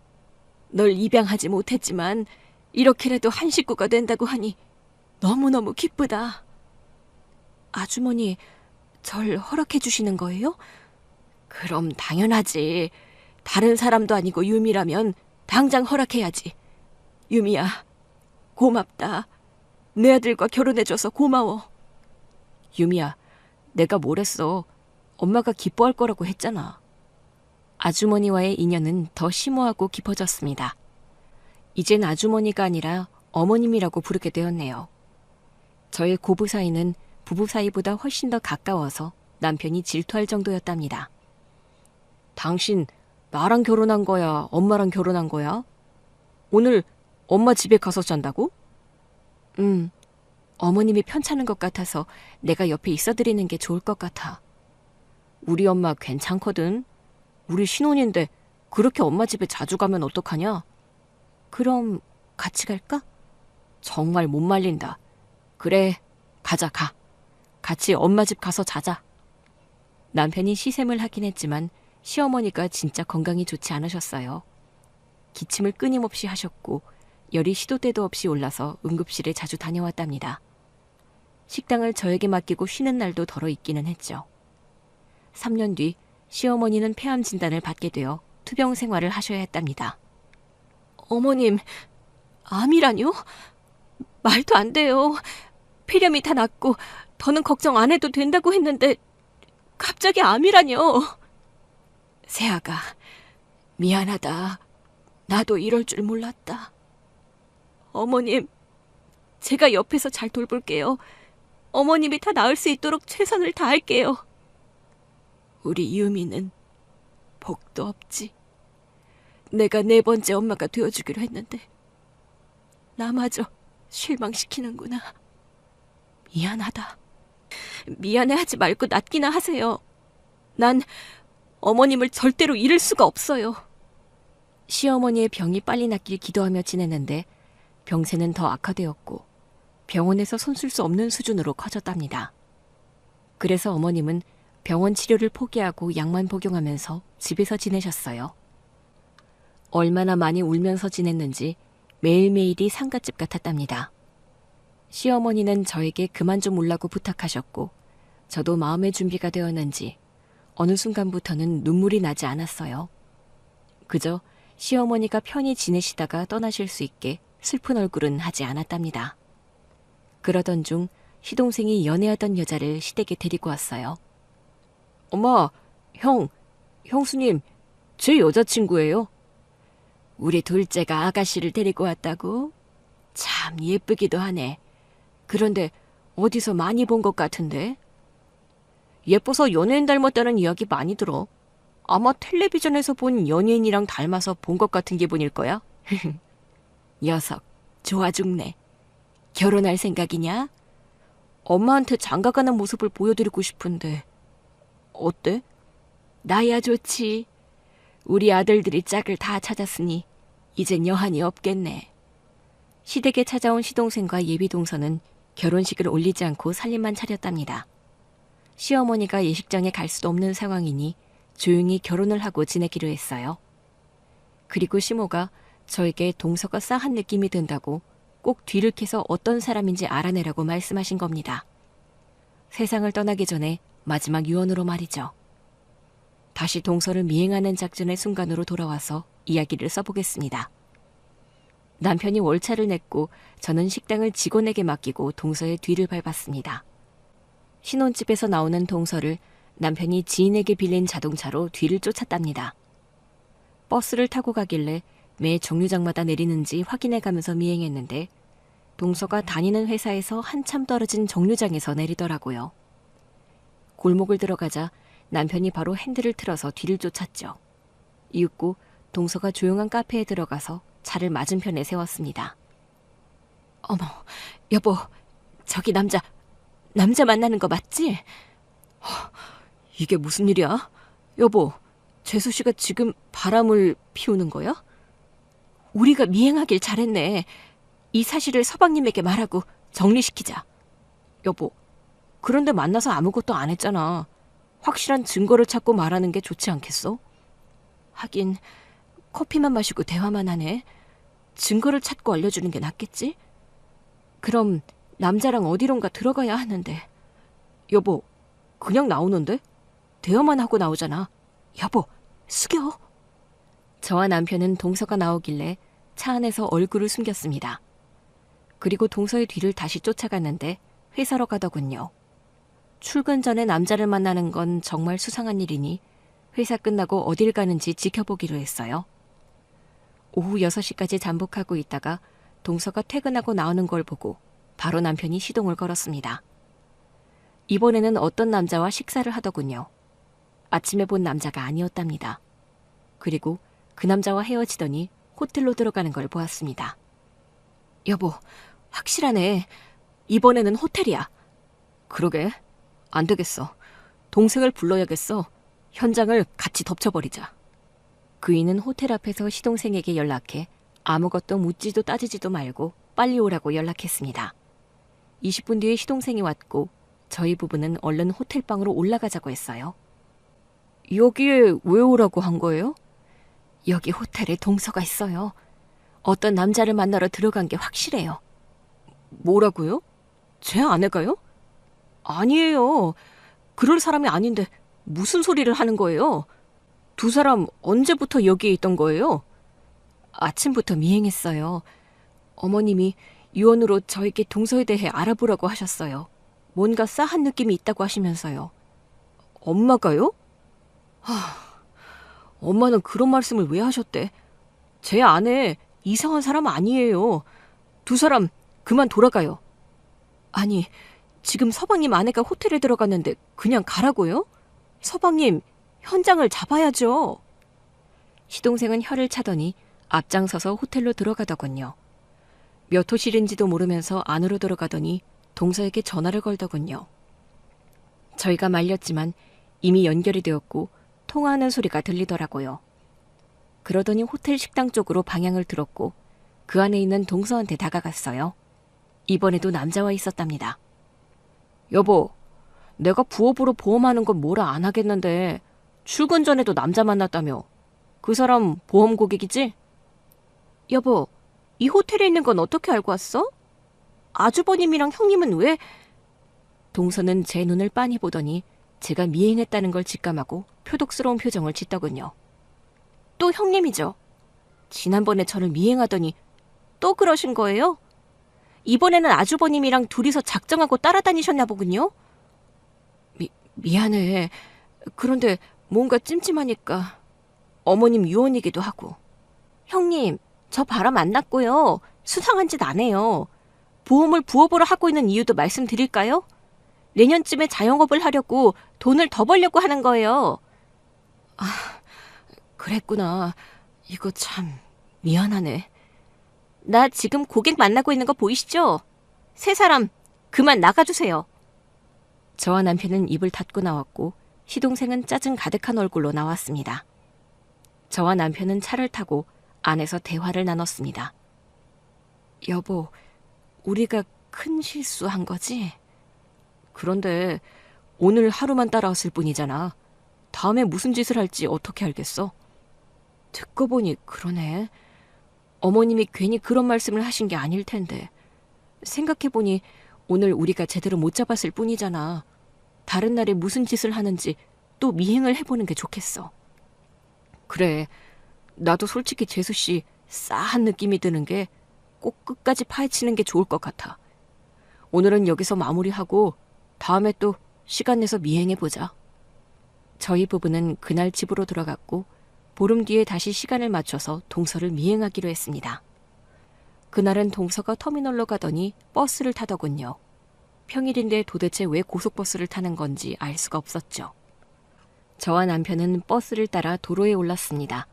Speaker 1: 널 입양하지 못했지만 이렇게라도 한 식구가 된다고 하니 너무너무 기쁘다. 아주머니, 절 허락해 주시는 거예요? 그럼 당연하지. 다른 사람도 아니고 유미라면 당장 허락해야지. 유미야, 고맙다. 내 아들과 결혼해줘서 고마워. 유미야, 내가 뭘 했어. 엄마가 기뻐할 거라고 했잖아. 아주머니와의 인연은 더 심오하고 깊어졌습니다. 이젠 아주머니가 아니라 어머님이라고 부르게 되었네요. 저의 고부 사이는 부부 사이보다 훨씬 더 가까워서 남편이 질투할 정도였답니다. 당신 나랑 결혼한 거야? 엄마랑 결혼한 거야? 오늘 엄마 집에 가서 잔다고? 어머님이 편찮은 것 같아서 내가 옆에 있어드리는 게 좋을 것 같아. 우리 엄마 괜찮거든. 우리 신혼인데 그렇게 엄마 집에 자주 가면 어떡하냐? 그럼 같이 갈까? 정말 못 말린다. 그래, 가자, 가. 같이 엄마 집 가서 자자. 남편이 시샘을 하긴 했지만 시어머니가 진짜 건강이 좋지 않으셨어요. 기침을 끊임없이 하셨고 열이 시도 때도 없이 올라서 응급실에 자주 다녀왔답니다. 식당을 저에게 맡기고 쉬는 날도 덜어 있기는 했죠. 3년 뒤 시어머니는 폐암 진단을 받게 되어 투병 생활을 하셔야 했답니다. 어머님, 암이라뇨? 말도 안 돼요. 폐렴이 다 낫고 더는 걱정 안 해도 된다고 했는데 갑자기 암이라뇨. 세아가, 미안하다. 나도 이럴 줄 몰랐다. 어머님, 제가 옆에서 잘 돌볼게요. 어머님이 다 나을 수 있도록 최선을 다할게요. 우리 유미는 복도 없지. 내가 4번째 엄마가 되어주기로 했는데 나마저 실망시키는구나. 미안하다. 미안해하지 말고 낫기나 하세요. 난 어머님을 절대로 잃을 수가 없어요. 시어머니의 병이 빨리 낫길 기도하며 지냈는데 병세는 더 악화되었고 병원에서 손쓸 수 없는 수준으로 커졌답니다. 그래서 어머님은 병원 치료를 포기하고 약만 복용하면서 집에서 지내셨어요. 얼마나 많이 울면서 지냈는지 매일매일이 상갓집 같았답니다. 시어머니는 저에게 그만 좀 울라고 부탁하셨고 저도 마음의 준비가 되었는지 어느 순간부터는 눈물이 나지 않았어요. 그저 시어머니가 편히 지내시다가 떠나실 수 있게 슬픈 얼굴은 하지 않았답니다. 그러던 중 시동생이 연애하던 여자를 시댁에 데리고 왔어요. 엄마, 형수님, 제 여자친구예요. 우리 둘째가 아가씨를 데리고 왔다고? 참 예쁘기도 하네. 그런데 어디서 많이 본 것 같은데? 예뻐서 연예인 닮았다는 이야기 많이 들어. 아마 텔레비전에서 본 연예인이랑 닮아서 본 것 같은 기분일 거야. 녀석, 좋아 죽네. 결혼할 생각이냐? 엄마한테 장가가는 모습을 보여드리고 싶은데 어때? 나야 좋지. 우리 아들들이 짝을 다 찾았으니 이젠 여한이 없겠네. 시댁에 찾아온 시동생과 예비동서는 결혼식을 올리지 않고 살림만 차렸답니다. 시어머니가 예식장에 갈 수도 없는 상황이니 조용히 결혼을 하고 지내기로 했어요. 그리고 시모가 저에게 동서가 싸한 느낌이 든다고 꼭 뒤를 캐서 어떤 사람인지 알아내라고 말씀하신 겁니다. 세상을 떠나기 전에 마지막 유언으로 말이죠. 다시 동서를 미행하는 작전의 순간으로 돌아와서 이야기를 써보겠습니다. 남편이 월차를 냈고 저는 식당을 직원에게 맡기고 동서의 뒤를 밟았습니다. 신혼집에서 나오는 동서를 남편이 지인에게 빌린 자동차로 뒤를 쫓았답니다. 버스를 타고 가길래 매 정류장마다 내리는지 확인해가면서 미행했는데 동서가 다니는 회사에서 한참 떨어진 정류장에서 내리더라고요. 골목을 들어가자 남편이 바로 핸들을 틀어서 뒤를 쫓았죠. 이윽고 동서가 조용한 카페에 들어가서 차를 맞은편에 세웠습니다. 어머, 여보, 저기 남자 만나는 거 맞지? 이게 무슨 일이야? 여보, 재수 씨가 지금 바람을 피우는 거야? 우리가 미행하길 잘했네. 이 사실을 서방님에게 말하고 정리시키자. 여보, 그런데 만나서 아무것도 안 했잖아. 확실한 증거를 찾고 말하는 게 좋지 않겠어? 하긴 커피만 마시고 대화만 하네. 증거를 찾고 알려주는 게 낫겠지? 그럼 남자랑 어디론가 들어가야 하는데. 여보, 그냥 나오는데? 대화만 하고 나오잖아. 여보, 숙여. 저와 남편은 동서가 나오길래 차 안에서 얼굴을 숨겼습니다. 그리고 동서의 뒤를 다시 쫓아갔는데 회사로 가더군요. 출근 전에 남자를 만나는 건 정말 수상한 일이니 회사 끝나고 어딜 가는지 지켜보기로 했어요. 오후 6시까지 잠복하고 있다가 동서가 퇴근하고 나오는 걸 보고 바로 남편이 시동을 걸었습니다. 이번에는 어떤 남자와 식사를 하더군요. 아침에 본 남자가 아니었답니다. 그리고 그 남자와 헤어지더니 호텔로 들어가는 걸 보았습니다. 여보, 확실하네. 이번에는 호텔이야. 그러게. 안 되겠어. 동생을 불러야겠어. 현장을 같이 덮쳐버리자. 그이는 호텔 앞에서 시동생에게 연락해 아무것도 묻지도 따지지도 말고 빨리 오라고 연락했습니다. 20분 뒤에 시동생이 왔고 저희 부부는 얼른 호텔방으로 올라가자고 했어요. 여기에 왜 오라고 한 거예요? 여기 호텔에 동서가 있어요. 어떤 남자를 만나러 들어간 게 확실해요. 뭐라고요? 제 아내가요? 아니에요. 그럴 사람이 아닌데 무슨 소리를 하는 거예요? 두 사람 언제부터 여기에 있던 거예요? 아침부터 미행했어요. 어머님이 유언으로 저에게 동서에 대해 알아보라고 하셨어요. 뭔가 싸한 느낌이 있다고 하시면서요. 엄마가요? 엄마는 그런 말씀을 왜 하셨대? 제 아내 이상한 사람 아니에요. 두 사람 그만 돌아가요. 아니, 지금 서방님 아내가 호텔에 들어갔는데 그냥 가라고요? 서방님, 현장을 잡아야죠. 시동생은 혀를 차더니 앞장서서 호텔로 들어가더군요. 몇 호실인지도 모르면서 안으로 들어가더니 동서에게 전화를 걸더군요. 저희가 말렸지만 이미 연결이 되었고 통화하는 소리가 들리더라고요. 그러더니 호텔 식당 쪽으로 방향을 들었고 그 안에 있는 동서한테 다가갔어요. 이번에도 남자와 있었답니다. 여보, 내가 부업으로 보험하는 건 뭐라 안 하겠는데 출근 전에도 남자 만났다며. 그 사람 보험 고객이지? 여보, 이 호텔에 있는 건 어떻게 알고 왔어? 아주버님이랑 형님은 왜? 동서는 제 눈을 빤히 보더니 제가 미행했다는 걸 직감하고 표독스러운 표정을 짓더군요. 또 형님이죠. 지난번에 저를 미행하더니 또 그러신 거예요? 이번에는 아주버님이랑 둘이서 작정하고 따라다니셨나 보군요. 미안해. 그런데 뭔가 찜찜하니까. 어머님 유언이기도 하고. 형님, 저 바람 안 났고요. 수상한 짓 안 해요. 보험을 부업으로 하고 있는 이유도 말씀드릴까요? 내년쯤에 자영업을 하려고 돈을 더 벌려고 하는 거예요. 아, 그랬구나. 이거 참 미안하네. 나 지금 고객 만나고 있는 거 보이시죠? 세 사람 그만 나가주세요. 저와 남편은 입을 닫고 나왔고 시동생은 짜증 가득한 얼굴로 나왔습니다. 저와 남편은 차를 타고 안에서 대화를 나눴습니다. 여보, 우리가 큰 실수한 거지? 그런데 오늘 하루만 따라왔을 뿐이잖아. 다음에 무슨 짓을 할지 어떻게 알겠어? 듣고 보니 그러네. 어머님이 괜히 그런 말씀을 하신 게 아닐 텐데. 생각해보니 오늘 우리가 제대로 못 잡았을 뿐이잖아. 다른 날에 무슨 짓을 하는지 또 미행을 해보는 게 좋겠어. 그래, 나도 솔직히 재수씨 싸한 느낌이 드는 게 꼭 끝까지 파헤치는 게 좋을 것 같아. 오늘은 여기서 마무리하고 다음에 또 시간 내서 미행해보자. 저희 부부는 그날 집으로 돌아갔고 보름 뒤에 다시 시간을 맞춰서 동서를 미행하기로 했습니다. 그날은 동서가 터미널로 가더니 버스를 타더군요. 평일인데 도대체 왜 고속버스를 타는 건지 알 수가 없었죠. 저와 남편은 버스를 따라 도로에 올랐습니다.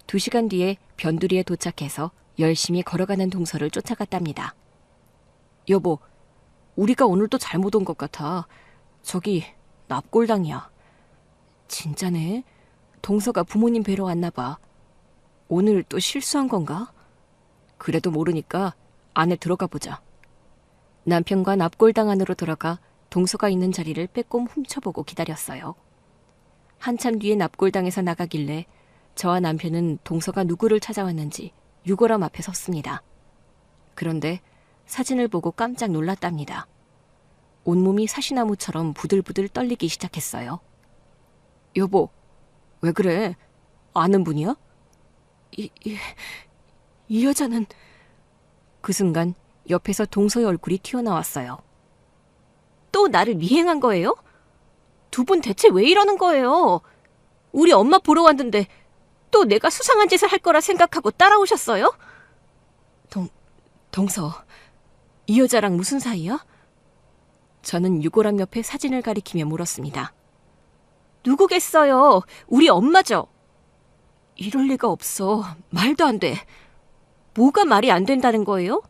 Speaker 1: 2시간 뒤에 변두리에 도착해서 열심히 걸어가는 동서를 쫓아갔답니다. 여보, 우리가 오늘도 잘못 온 것 같아. 저기 납골당이야. 진짜네. 동서가 부모님 뵈러 왔나 봐. 오늘 또 실수한 건가? 그래도 모르니까 안에 들어가 보자. 남편과 납골당 안으로 들어가 동서가 있는 자리를 빼꼼 훔쳐보고 기다렸어요. 한참 뒤에 납골당에서 나가길래 저와 남편은 동서가 누구를 찾아왔는지 유골함 앞에 섰습니다. 그런데 사진을 보고 깜짝 놀랐답니다. 온몸이 사시나무처럼 부들부들 떨리기 시작했어요. 여보, 왜 그래? 아는 분이야? 이 여자는... 그 순간 옆에서 동서의 얼굴이 튀어나왔어요. 또 나를 미행한 거예요? 두 분 대체 왜 이러는 거예요? 우리 엄마 보러 왔는데 또 내가 수상한 짓을 할 거라 생각하고 따라오셨어요? 동서, 이 여자랑 무슨 사이야? 저는 유골함 옆에 사진을 가리키며 물었습니다. 누구겠어요? 우리 엄마죠. 이럴 리가 없어. 말도 안 돼. 뭐가 말이 안 된다는 거예요?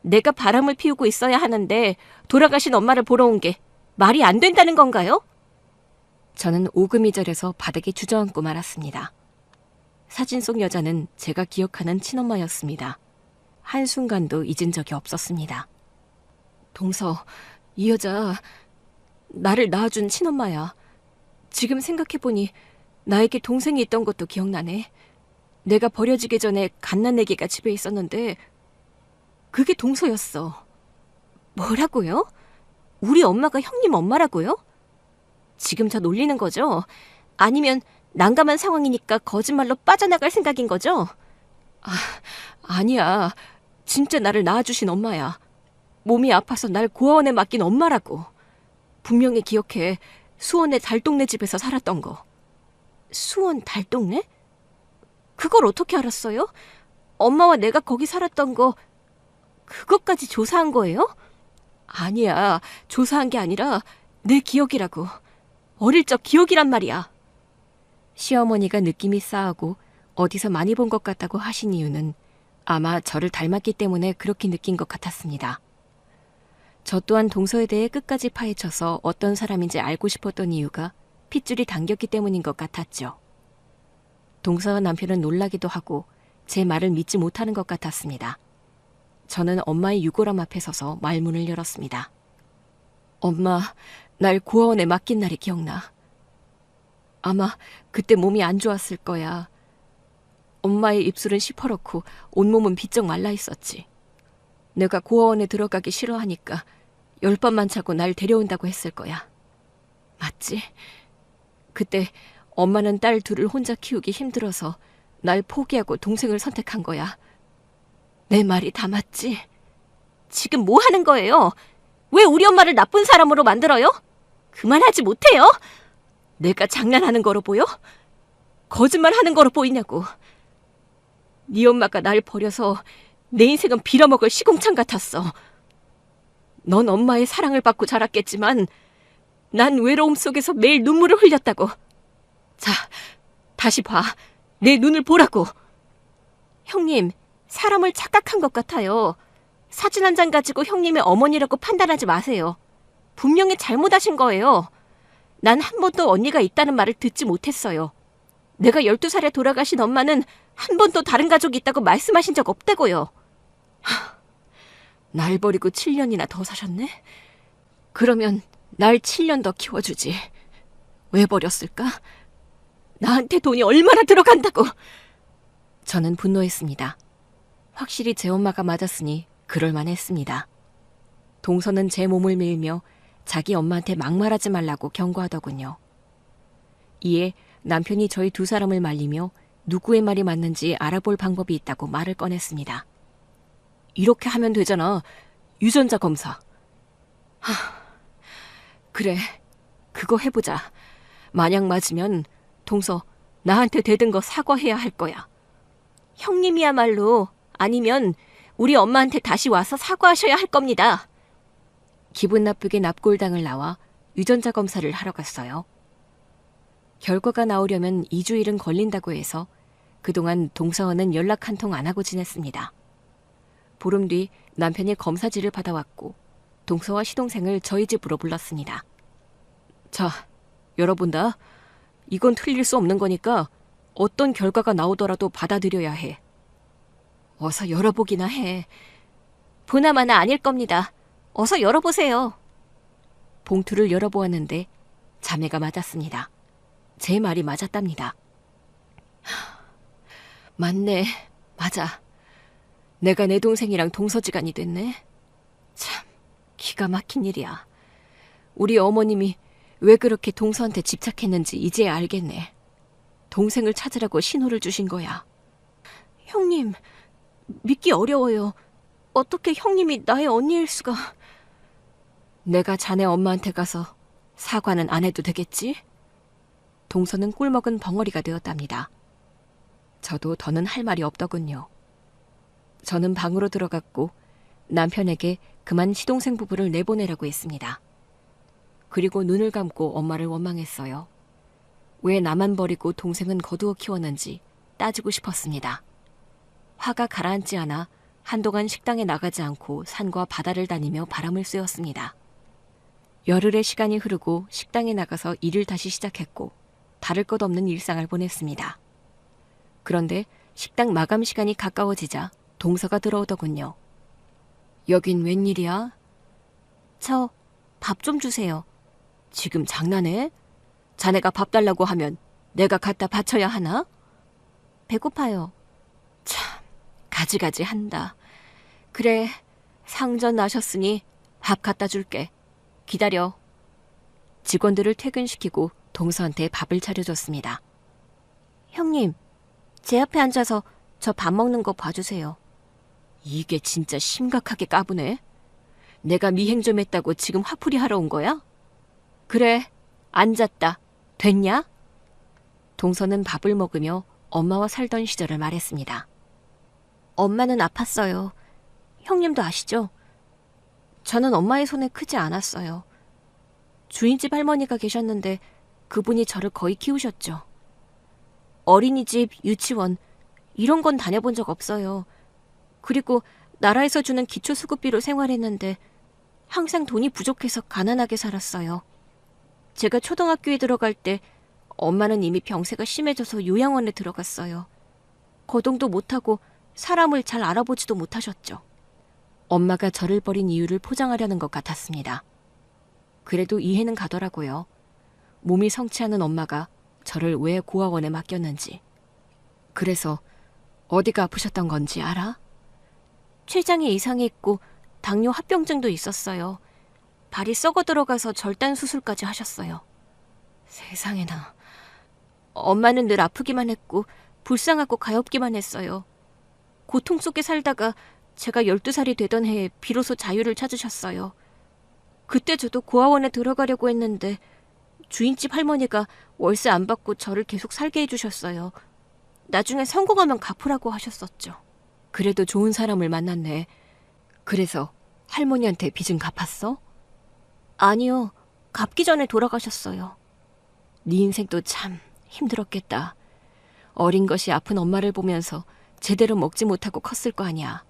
Speaker 2: 내가 바람을 피우고 있어야 하는데 돌아가신 엄마를 보러 온 게 말이 안 된다는 건가요?
Speaker 1: 저는 오금이절에서 바닥에 주저앉고 말았습니다. 사진 속 여자는 제가 기억하는 친엄마였습니다. 한순간도 잊은 적이 없었습니다. 동서, 이 여자 나를 낳아준 친엄마야. 지금 생각해보니 나에게 동생이 있던 것도 기억나네. 내가 버려지기 전에 갓난아기가 집에 있었는데 그게 동서였어.
Speaker 2: 뭐라고요? 우리 엄마가 형님 엄마라고요? 지금 저 놀리는 거죠? 아니면 난감한 상황이니까 거짓말로 빠져나갈 생각인 거죠?
Speaker 1: 아니야. 진짜 나를 낳아주신 엄마야. 몸이 아파서 날 고아원에 맡긴 엄마라고. 분명히 기억해. 수원의 달동네 집에서 살았던 거.
Speaker 2: 수원 달동네? 그걸 어떻게 알았어요? 엄마와 내가 거기 살았던 거 그것까지 조사한 거예요?
Speaker 1: 아니야. 조사한 게 아니라 내 기억이라고. 어릴 적 기억이란 말이야. 시어머니가 느낌이 싸하고 어디서 많이 본 것 같다고 하신 이유는 아마 저를 닮았기 때문에 그렇게 느낀 것 같았습니다. 저 또한 동서에 대해 끝까지 파헤쳐서 어떤 사람인지 알고 싶었던 이유가 핏줄이 당겼기 때문인 것 같았죠. 동서와 남편은 놀라기도 하고 제 말을 믿지 못하는 것 같았습니다. 저는 엄마의 유골함 앞에 서서 말문을 열었습니다. 엄마, 날 고아원에 맡긴 날이 기억나. 아마 그때 몸이 안 좋았을 거야. 엄마의 입술은 시퍼렇고 온몸은 비쩍 말라 있었지. 내가 고아원에 들어가기 싫어하니까 10번만 차고 날 데려온다고 했을 거야. 맞지? 그때 엄마는 딸 둘을 혼자 키우기 힘들어서 날 포기하고 동생을 선택한 거야. 내 말이 다 맞지?
Speaker 2: 지금 뭐 하는 거예요? 왜 우리 엄마를 나쁜 사람으로 만들어요? 그만하지 못해요?
Speaker 1: 내가 장난하는 거로 보여? 거짓말하는 거로 보이냐고. 네 엄마가 날 버려서 내 인생은 빌어먹을 시궁창 같았어. 넌 엄마의 사랑을 받고 자랐겠지만 난 외로움 속에서 매일 눈물을 흘렸다고. 자, 다시 봐. 내 눈을 보라고.
Speaker 2: 형님, 사람을 착각한 것 같아요. 사진 한 장 가지고 형님의 어머니라고 판단하지 마세요. 분명히 잘못하신 거예요. 난 한 번도 언니가 있다는 말을 듣지 못했어요. 내가 12살에 돌아가신 엄마는 한 번도 다른 가족이 있다고 말씀하신 적 없다고요.
Speaker 1: 날 버리고 7년이나 더 사셨네? 그러면 날 7년 더 키워주지. 왜 버렸을까? 나한테 돈이 얼마나 들어간다고! 저는 분노했습니다. 확실히 제 엄마가 맞았으니 그럴만 했습니다. 동서는 제 몸을 밀며 자기 엄마한테 막말하지 말라고 경고하더군요. 이에 남편이 저희 두 사람을 말리며 누구의 말이 맞는지 알아볼 방법이 있다고 말을 꺼냈습니다. 이렇게 하면 되잖아. 유전자 검사. 그래, 그거 해보자. 만약 맞으면 동서 나한테 대든 거 사과해야 할 거야.
Speaker 2: 형님이야말로 아니면 우리 엄마한테 다시 와서 사과하셔야 할 겁니다.
Speaker 1: 기분 나쁘게 납골당을 나와 유전자 검사를 하러 갔어요. 결과가 나오려면 2주일은 걸린다고 해서 그동안 동서와는 연락 한 통 안 하고 지냈습니다. 보름 뒤 남편이 검사지를 받아왔고 동서와 시동생을 저희 집으로 불렀습니다. 자, 열어본다. 이건 틀릴 수 없는 거니까 어떤 결과가 나오더라도 받아들여야 해. 어서 열어보기나 해.
Speaker 2: 보나마나 아닐 겁니다. 어서 열어보세요.
Speaker 1: 봉투를 열어보았는데 자매가 맞았습니다. 제 말이 맞았답니다. 맞네, 맞아. 내가 내 동생이랑 동서지간이 됐네. 참, 기가 막힌 일이야. 우리 어머님이 왜 그렇게 동서한테 집착했는지 이제야 알겠네. 동생을 찾으라고 신호를 주신 거야.
Speaker 2: 형님, 믿기 어려워요. 어떻게 형님이 나의 언니일 수가...
Speaker 1: 내가 자네 엄마한테 가서 사과는 안 해도 되겠지? 동서는 꿀먹은 벙어리가 되었답니다. 저도 더는 할 말이 없더군요. 저는 방으로 들어갔고 남편에게 그만 시동생 부부를 내보내라고 했습니다. 그리고 눈을 감고 엄마를 원망했어요. 왜 나만 버리고 동생은 거두어 키웠는지 따지고 싶었습니다. 화가 가라앉지 않아 한동안 식당에 나가지 않고 산과 바다를 다니며 바람을 쐬었습니다. 열흘의 시간이 흐르고 식당에 나가서 일을 다시 시작했고 다를 것 없는 일상을 보냈습니다. 그런데 식당 마감 시간이 가까워지자 동서가 들어오더군요. 여긴 웬일이야? 저 밥 좀 주세요. 지금 장난해? 자네가 밥 달라고 하면 내가 갖다 바쳐야 하나? 배고파요. 참, 가지가지 한다. 그래, 상전 나셨으니 밥 갖다 줄게. 기다려. 직원들을 퇴근시키고 동서한테 밥을 차려줬습니다. 형님, 제 앞에 앉아서 저 밥 먹는 거 봐주세요. 이게 진짜 심각하게 까부네. 내가 미행 좀 했다고 지금 화풀이 하러 온 거야? 그래, 앉았다. 됐냐? 동서는 밥을 먹으며 엄마와 살던 시절을 말했습니다. 엄마는 아팠어요. 형님도 아시죠? 저는 엄마의 손에 크지 않았어요. 주인집 할머니가 계셨는데 그분이 저를 거의 키우셨죠. 어린이집, 유치원 이런 건 다녀본 적 없어요. 그리고 나라에서 주는 기초수급비로 생활했는데 항상 돈이 부족해서 가난하게 살았어요. 제가 초등학교에 들어갈 때 엄마는 이미 병세가 심해져서 요양원에 들어갔어요. 거동도 못하고 사람을 잘 알아보지도 못하셨죠. 엄마가 저를 버린 이유를 포장하려는 것 같았습니다. 그래도 이해는 가더라고요. 몸이 성취하는 엄마가 저를 왜 고아원에 맡겼는지. 그래서 어디가 아프셨던 건지 알아? 췌장에 이상이 있고 당뇨 합병증도 있었어요. 발이 썩어 들어가서 절단 수술까지 하셨어요. 세상에나. 엄마는 늘 아프기만 했고 불쌍하고 가엾기만 했어요. 고통 속에 살다가 제가 12살이 되던 해에 비로소 자유를 찾으셨어요. 그때 저도 고아원에 들어가려고 했는데 주인집 할머니가 월세 안 받고 저를 계속 살게 해주셨어요. 나중에 성공하면 갚으라고 하셨었죠. 그래도 좋은 사람을 만났네. 그래서 할머니한테 빚은 갚았어? 아니요. 갚기 전에 돌아가셨어요. 네 인생도 참 힘들었겠다. 어린 것이 아픈 엄마를 보면서 제대로 먹지 못하고 컸을 거 아니야.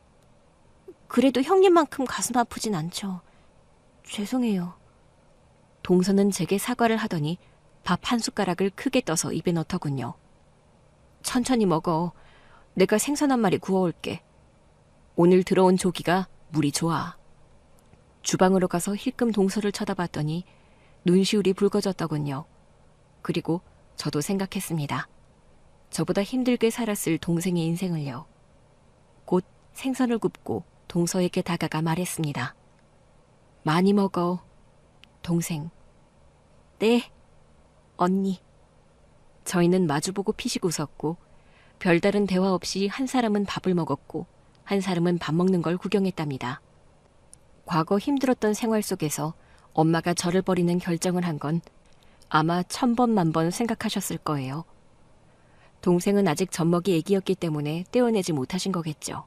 Speaker 1: 그래도 형님만큼 가슴 아프진 않죠. 죄송해요. 동서는 제게 사과를 하더니 밥 한 숟가락을 크게 떠서 입에 넣더군요. 천천히 먹어. 내가 생선 한 마리 구워올게. 오늘 들어온 조기가 물이 좋아. 주방으로 가서 힐끔 동서를 쳐다봤더니 눈시울이 붉어졌더군요. 그리고 저도 생각했습니다. 저보다 힘들게 살았을 동생의 인생을요. 곧 생선을 굽고 동서에게 다가가 말했습니다. 많이 먹어, 동생. 네, 언니. 저희는 마주보고 피식 웃었고 별다른 대화 없이 한 사람은 밥을 먹었고 한 사람은 밥 먹는 걸 구경했답니다. 과거 힘들었던 생활 속에서 엄마가 저를 버리는 결정을 한 건 아마 1000번 만번 생각하셨을 거예요. 동생은 아직 젖먹이 애기였기 때문에 떼어내지 못하신 거겠죠.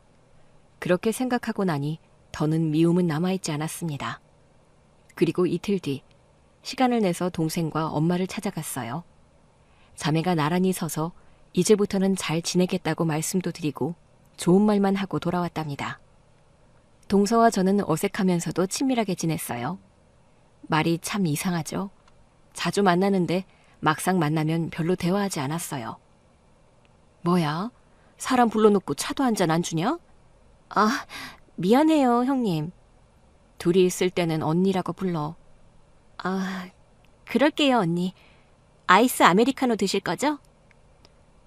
Speaker 1: 그렇게 생각하고 나니 더는 미움은 남아있지 않았습니다. 그리고 이틀 뒤 시간을 내서 동생과 엄마를 찾아갔어요. 자매가 나란히 서서 이제부터는 잘 지내겠다고 말씀도 드리고 좋은 말만 하고 돌아왔답니다. 동서와 저는 어색하면서도 친밀하게 지냈어요. 말이 참 이상하죠. 자주 만나는데 막상 만나면 별로 대화하지 않았어요. 뭐야? 사람 불러놓고 차도 한 잔 안 주냐? 아, 미안해요, 형님. 둘이 있을 때는 언니라고 불러. 아, 그럴게요, 언니. 아이스 아메리카노 드실 거죠?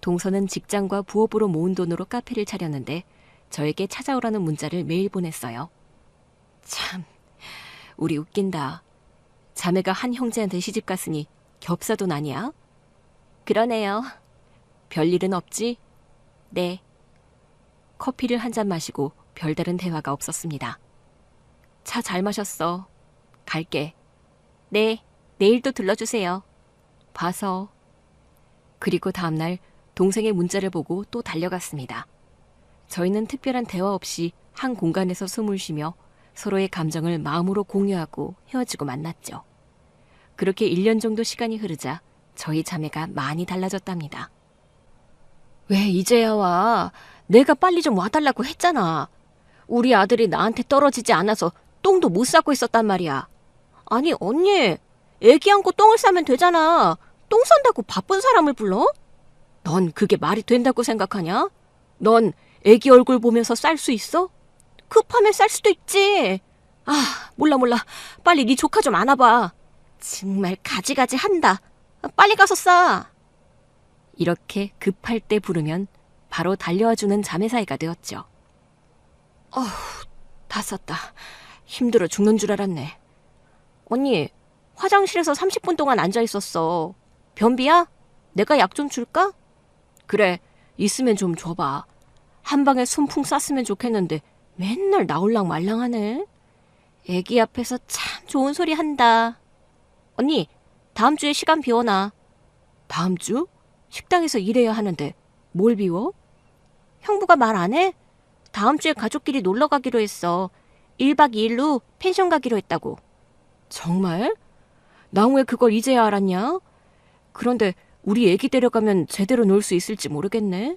Speaker 1: 동서는 직장과 부업으로 모은 돈으로 카페를 차렸는데 저에게 찾아오라는 문자를 매일 보냈어요. 참, 우리 웃긴다. 자매가 한 형제한테 시집 갔으니 겹사돈 아니야? 그러네요. 별일은 없지? 네. 커피를 한 잔 마시고 별다른 대화가 없었습니다. 차 잘 마셨어. 갈게. 네, 내일 또 들러주세요. 봐서. 그리고 다음날 동생의 문자를 보고 또 달려갔습니다. 저희는 특별한 대화 없이 한 공간에서 숨을 쉬며 서로의 감정을 마음으로 공유하고 헤어지고 만났죠. 그렇게 1년 정도 시간이 흐르자 저희 자매가 많이 달라졌답니다. 왜 이제야 와? 내가 빨리 좀 와달라고 했잖아.
Speaker 2: 우리 아들이 나한테 떨어지지 않아서 똥도 못 싸고 있었단 말이야. 아니, 언니, 애기 안고 똥을 싸면 되잖아. 똥 싼다고 바쁜 사람을 불러? 넌 그게 말이 된다고 생각하냐? 넌 애기 얼굴 보면서 쌀 수 있어? 급하면 쌀 수도 있지. 아, 몰라. 빨리 네 조카 좀 안아봐. 정말 가지가지 한다. 빨리 가서 싸.
Speaker 1: 이렇게 급할 때 부르면 바로 달려와주는 자매 사이가 되었죠.
Speaker 2: 다 쌌다. 힘들어 죽는 줄 알았네. 언니, 화장실에서 30분 동안 앉아 있었어. 변비야? 내가 약 좀 줄까? 그래, 있으면 좀 줘봐. 한 방에 숨풍 쌌으면 좋겠는데 맨날 나올랑 말랑하네. 애기 앞에서 참 좋은 소리 한다. 언니, 다음 주에 시간 비워놔. 다음 주? 식당에서 일해야 하는데 뭘 비워? 형부가 말 안 해? 다음 주에 가족끼리 놀러 가기로 했어. 1박 2일로 펜션 가기로 했다고. 정말? 난 왜 그걸 이제야 알았냐? 그런데 우리 애기 데려가면 제대로 놀 수 있을지 모르겠네.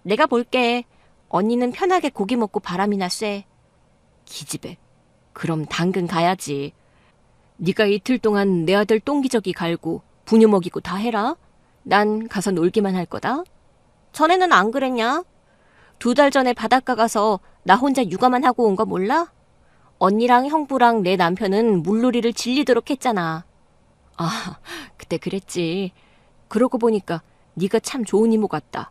Speaker 2: 내가 볼게. 언니는 편하게 고기 먹고 바람이나 쐬. 기집애. 그럼 당근 가야지. 네가 이틀 동안 내 아들 똥기저귀 갈고 분유 먹이고 다 해라. 난 가서 놀기만 할 거다. 전에는 안 그랬냐? 2달 전에 바닷가 가서 나 혼자 육아만 하고 온 거 몰라? 언니랑 형부랑 내 남편은 물놀이를 질리도록 했잖아. 아, 그때 그랬지. 그러고 보니까 네가 참 좋은 이모 같다.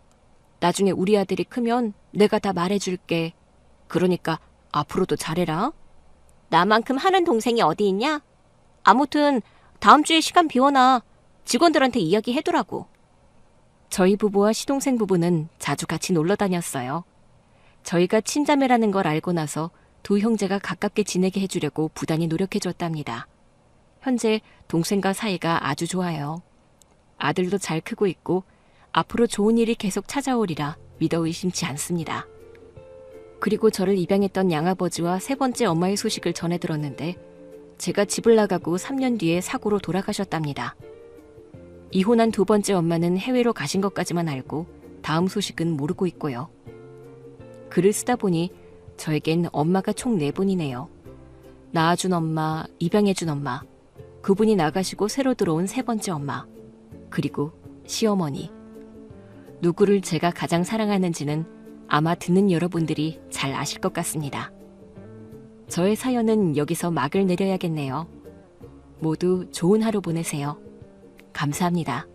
Speaker 2: 나중에 우리 아들이 크면 내가 다 말해줄게. 그러니까 앞으로도 잘해라. 나만큼 하는 동생이 어디 있냐? 아무튼 다음 주에 시간 비워놔. 직원들한테 이야기해두라고.
Speaker 1: 저희 부부와 시동생 부부는 자주 같이 놀러 다녔어요. 저희가 친자매라는 걸 알고 나서 두 형제가 가깝게 지내게 해주려고 부단히 노력해줬답니다. 현재 동생과 사이가 아주 좋아요. 아들도 잘 크고 있고 앞으로 좋은 일이 계속 찾아오리라 믿어 의심치 않습니다. 그리고 저를 입양했던 양아버지와 세 번째 엄마의 소식을 전해 들었는데 제가 집을 나가고 3년 뒤에 사고로 돌아가셨답니다. 이혼한 두 번째 엄마는 해외로 가신 것까지만 알고 다음 소식은 모르고 있고요. 글을 쓰다 보니 저에겐 엄마가 총 4분이네요. 낳아준 엄마, 입양해준 엄마, 그분이 나가시고 새로 들어온 세 번째 엄마, 그리고 시어머니. 누구를 제가 가장 사랑하는지는 아마 듣는 여러분들이 잘 아실 것 같습니다. 저의 사연은 여기서 막을 내려야겠네요. 모두 좋은 하루 보내세요. 감사합니다.